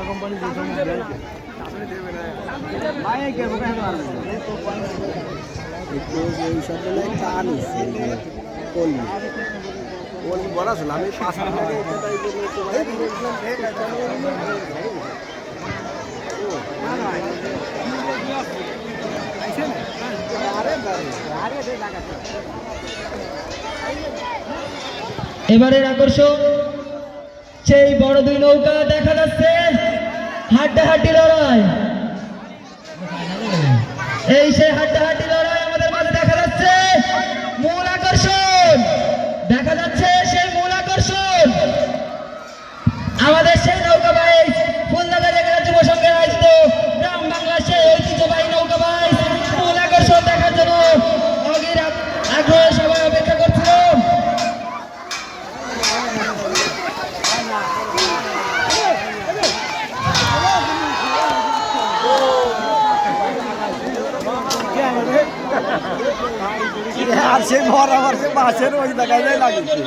Company বলা ছিল আমি 5 এবারের আকর্ষণ সেই বড় দুই নৌকা দেখা যাচ্ছে হাড্ডাহাড্ডি লড়াই। এই সেই হাড্ডাহাড্ডি লড়াই আমাদের মাঝে দেখা যাচ্ছে। মূল আকর্ষণ দেখা যাচ্ছে, সেই মূল আকর্ষণ আমাদের সেই নৌকা বাইচ ফুলদাদা জেলা যুব সংঘের আয়োজিত গ্রাম বাংলার সেই ঐতিহ্যবাহী নৌকা বাইচ। মূল আকর্ষণ দেখার জন্য অগির আগ্রহে সবাই অপেক্ষা করছিল। আর সে ভর আমার সে মাছের ওই জায়গায় লাগিয়েছে।